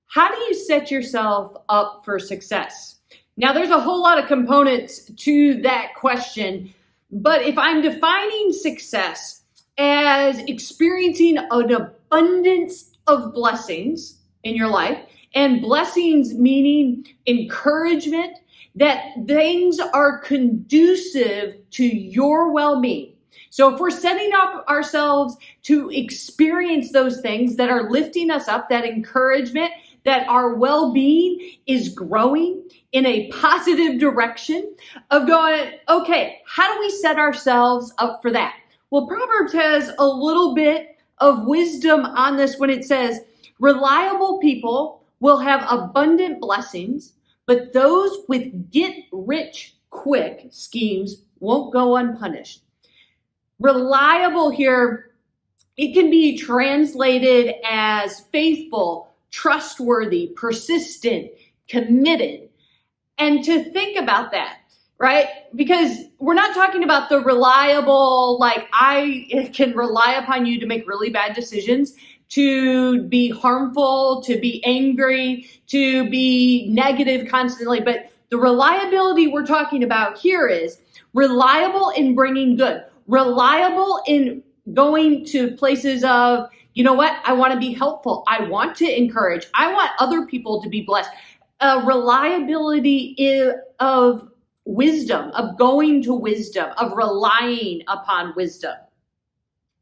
How do you set yourself up for success? Now, there's a whole lot of components to that question, but if I'm defining success as experiencing an abundance of blessings in your life, and blessings meaning encouragement, that things are conducive to your well-being. So if we're setting up ourselves to experience those things that are lifting us up, that encouragement, that our well-being is growing in a positive direction of going, okay, how do we set ourselves up for that? Well, Proverbs has a little bit of wisdom on this when it says, reliable people will have abundant blessings, but those with get-rich-quick schemes won't go unpunished. Reliable here, it can be translated as faithful, trustworthy, persistent, committed. And to think about that, right? Because we're not talking about the reliable, like I can rely upon you to make really bad decisions, to be harmful, to be angry, to be negative constantly. But the reliability we're talking about here is reliable in bringing good, reliable in going to places of, you know what, I want to be helpful. I want to encourage. I want other people to be blessed. Reliability of wisdom, of going to wisdom, of relying upon wisdom.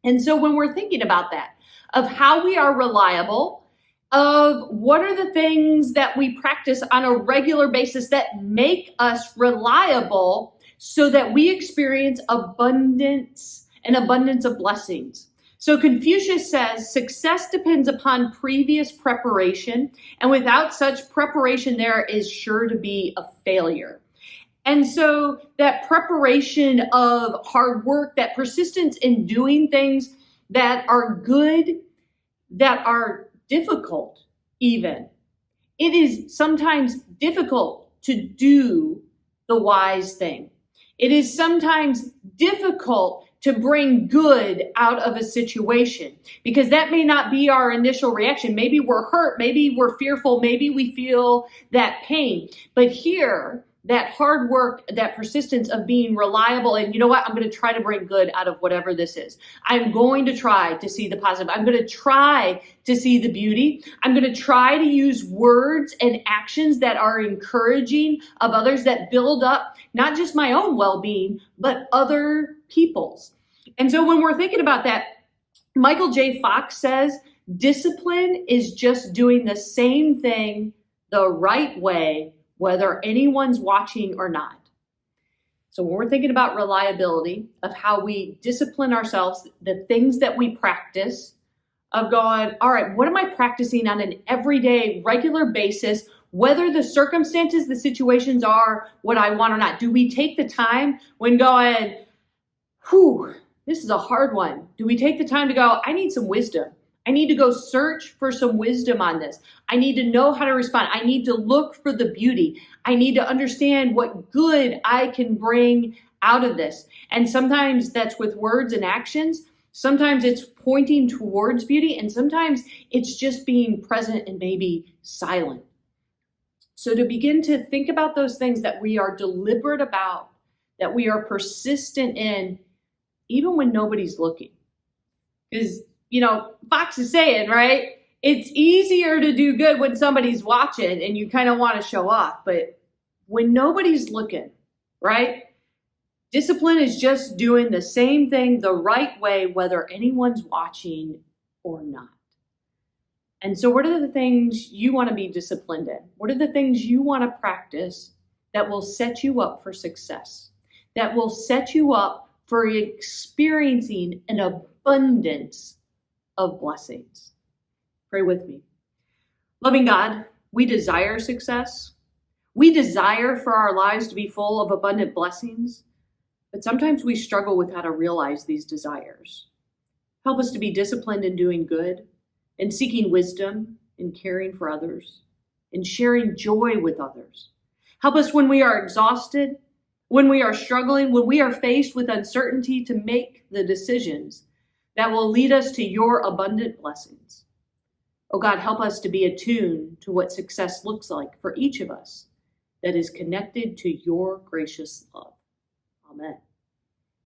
And so when we're thinking about that, of how we are reliable, of what are the things that we practice on a regular basis that make us reliable so that we experience abundance of blessings. So Confucius says, success depends upon previous preparation, and without such preparation, there is sure to be a failure. And so that preparation of hard work, that persistence in doing things that are good, that are difficult even. It is sometimes difficult to do the wise thing. It is sometimes difficult to bring good out of a situation because that may not be our initial reaction. Maybe we're hurt, maybe we're fearful, maybe we feel that pain. But here, that hard work, that persistence of being reliable, and you know what, I'm going to try to bring good out of whatever this is. I'm going to try to see the positive. I'm going to try to see the beauty. I'm going to try to use words and actions that are encouraging of others, that build up not just my own well-being, but other people's. And so when we're thinking about that, Michael J. Fox says, discipline is just doing the same thing the right way, whether anyone's watching or not. So when we're thinking about reliability, of how we discipline ourselves, the things that we practice, of going, all right, what am I practicing on an everyday, regular basis, whether the circumstances, the situations are what I want or not? Do we take the time when going, whew, this is a hard one. Do we take the time to go, I need some wisdom. I need to go search for some wisdom on this. I need to know how to respond. I need to look for the beauty. I need to understand what good I can bring out of this. And sometimes that's with words and actions. Sometimes it's pointing towards beauty. And sometimes it's just being present and maybe silent. So to begin to think about those things that we are deliberate about, that we are persistent in, even when nobody's looking. Because, you know, Fox is saying, right? It's easier to do good when somebody's watching and you kind of want to show off. But when nobody's looking, right? Discipline is just doing the same thing the right way, whether anyone's watching or not. And so what are the things you want to be disciplined in? What are the things you want to practice that will set you up for success? That will set you up for experiencing an abundance of blessings. Pray with me. Loving God, we desire success. We desire for our lives to be full of abundant blessings, but sometimes we struggle with how to realize these desires. Help us to be disciplined in doing good, in seeking wisdom, in caring for others, in sharing joy with others. Help us when we are exhausted, when we are struggling, when we are faced with uncertainty, to make the decisions that will lead us to your abundant blessings. Oh God, help us to be attuned to what success looks like for each of us that is connected to your gracious love. Amen.